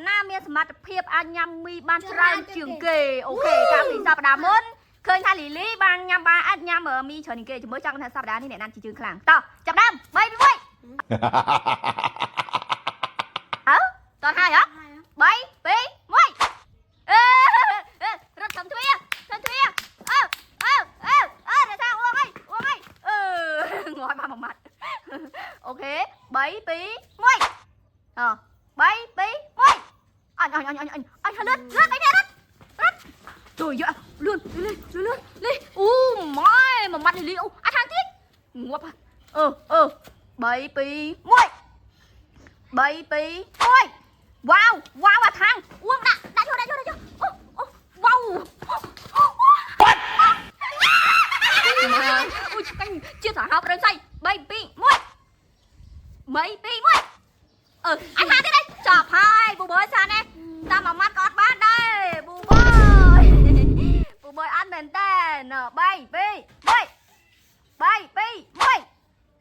ណាមានសមត្ថភាពអាចញ៉ាំមីបានច្រើនជាងគេអូខេកាលពីសប្តាហ៍មុនឃើញថាលីលីបានញ៉ាំបានអាចញ៉ាំមីច្រើនជាងគេជាមួយចង់ថាសប្តាហ៍នេះអ្នកណាជាជឿនខ្លាំងតោះចាប់ដើម3 2 1អើតោះហើយហ៎3 2 1អឺរត់សំទ្វារអើរសាអួងអើយងាប់បានមួយម៉ាត់អូខេ3 2 1អ3 2 1អញលឿនអីនេះរត់ជួយយកលឿនលីអូម៉ែមួយម៉ាត់លីអូអាខាងទៀតងាប់3 2 1 3 2 1វ៉ាវអាខាងអួងដាក់ចូលអូវ៉ាវអូឆ្កាញ់ជាសាហាវព្រឹងស្អី3 2 1អាខាងទៀតចាប់ហើយប៊ូបើសានេះតាមមួយម៉ាត់ក៏អត់បានដែរប៊ូបើអត់មែនតើ3 2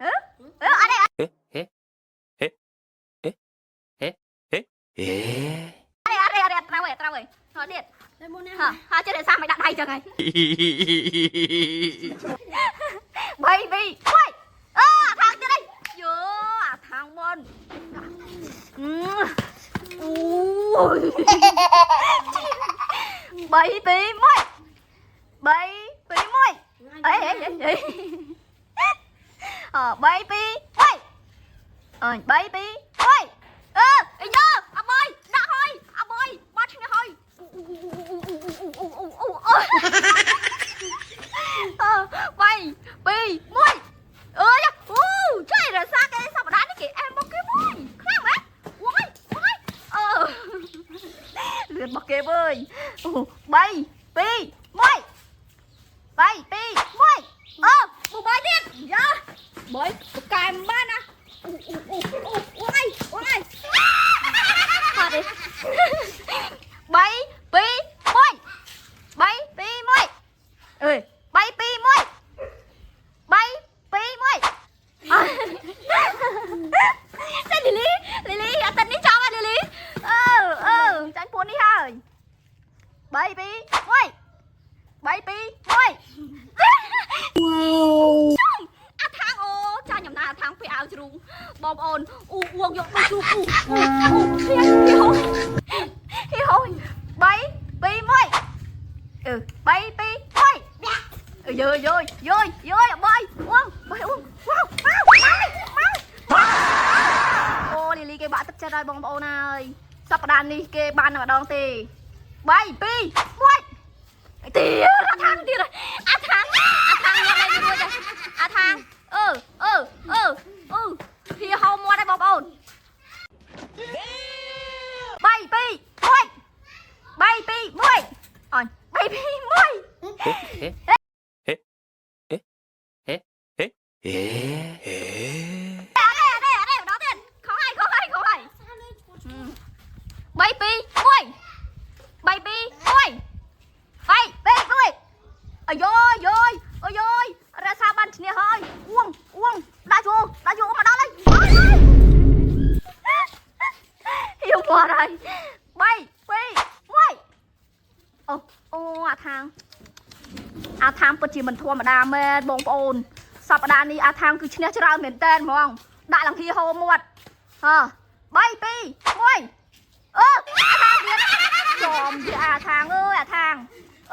1អត់ទេអរេត្រូវហើយថតទៀតហើយចេះតែសាមិនដាក់ដៃចឹងហើយ3 2 1អាខាងទៀតយោអាខាងមុនអូយ3 2 1អេ3 2 1អីយោអបអើយដាក់ហើយអបអើយបាត់ឈ្នះហើយ3 2 1អើយជួយរសាគេសប្តាហ៍នេះគេអែមមកគេមួយខ្លាំងម៉េចអួងលឿនមកគេវើយ3 2 1ប៊ូបាយទៀតយ៉ាបើកែមបានណាអួងអីហត់ទេ3 2 1អើយ3 2 1តែលីលីអត់តិននេះចង់លីលីចាញ់ពួននេះហើយ3 2 1អាថាងអូចាញ់ញ៉ាំណាអាថាងពីអាវជ្រូងបងប្អូនអ៊ូអួងយកទៅជ្រូងហីហូយ3 2 1 3 2 1យើយបាយអួងអូលីលីគេបាក់ទឹកចិត្តហើយបងប្អូនហើយសប្តាហ៍នេះគេបានតែម្ដងទេ3 2 1ទៀតអាថាងទៀតអាថាងយកលេងមួយចាអាថាងហៀហោមាត់ហើយបងប្អូន3 2 1អញ3 2 1អាយរសាបានឈ្នះហើយអួងដាក់ជួមកដល់ហើយហៀវមកហើយ3 2 1អូអាថាងពិតជាមិនធម្មតាមែនបងប្អូនសប្តាហ៍នេះអាថាងគឺឈ្នះច្រើនមែនតើហ្មងដាក់ឡើងហៀហោមាត់3 2 1អាថាងទៀតចំជាអាថាងអើយអាថាង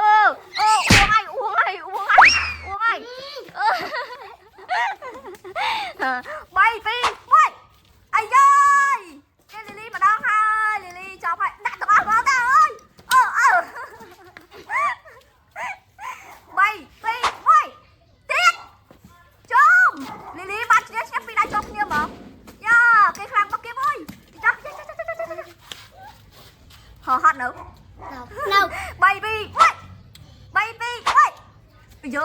អួងហើយ3 2 1អាយគេលីលីម្ដងហើយលីលីចប់ហើយដាក់ទាំងអស់មកតើអើយ3 2 1ទៀតជុំលីលីបានឈ្នះពីដៃជុំគ្នាហ្មងយ៉ាគេខ្លាំងមកគេអើយចាប់ហត់នៅ3 2 1យោ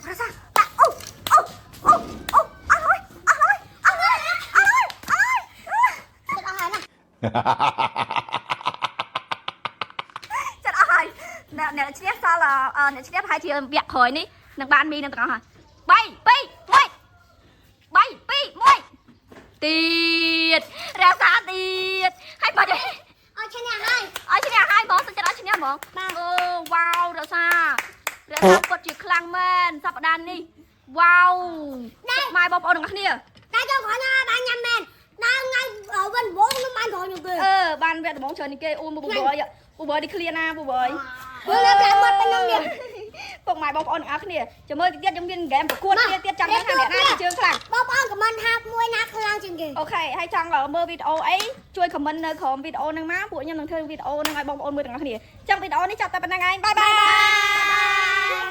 រសាដាក់អូអស់ហើយចិត្តអស់ហើយអ្នកឈ្នះសល់អ្នកឈ្នះប្រហែលជាវគ្គក្រោយនេះនឹងបានមីនឹងទាំងអស់ហើយ3 2 1ទៀតរសាទៀតហើយបាច់ ឈ្នះហើយ អើឈ្នះហើយបងសុខចិត្តអត់ឈ្នះហ្មងអូវ៉ាវរសារសារពិតជាខ្លាំងមែនសប្តាហ៍នេះវ៉ាវម៉ែបងប្អូនទាំងអស់គ្នាតែចូលគ្រាន់ណាបានញ៉ាំមែនដល់ថ្ងៃវិញបងខ្ញុំបានគ្រាន់ជាងគេបានវគ្គដំបងច្រើននេះគេអូនប៊ូប៊យប៊ូប៊យនេះឃ្លានណាប៊ូប៊យបងលើប្រាំមាត់ពេញខ្ញុំនេះពុកម៉ែបងប្អូនទាំងអស់គ្នាចាំមើលទៀតខ្ញុំមានហ្គេមប្រកួតទៀតចាំថាអ្នកណាជើងខ្លាំងបងប្អូនខមមិនថាមួយណាខ្លាំងជាងគេអូខេហើយចង់មើលវីដេអូអីជួយខមមិននៅក្រោមវីដេអូហ្នឹងមកពួកខ្ញុំនឹងធ្វើវីដេអូហ្នឹងឲ្យបងប្អូនមើលទាំងអស់គ្នាចឹងវីដេអូនេះចាប់តែប៉ុណ្្នឹងឯងបាយបាយ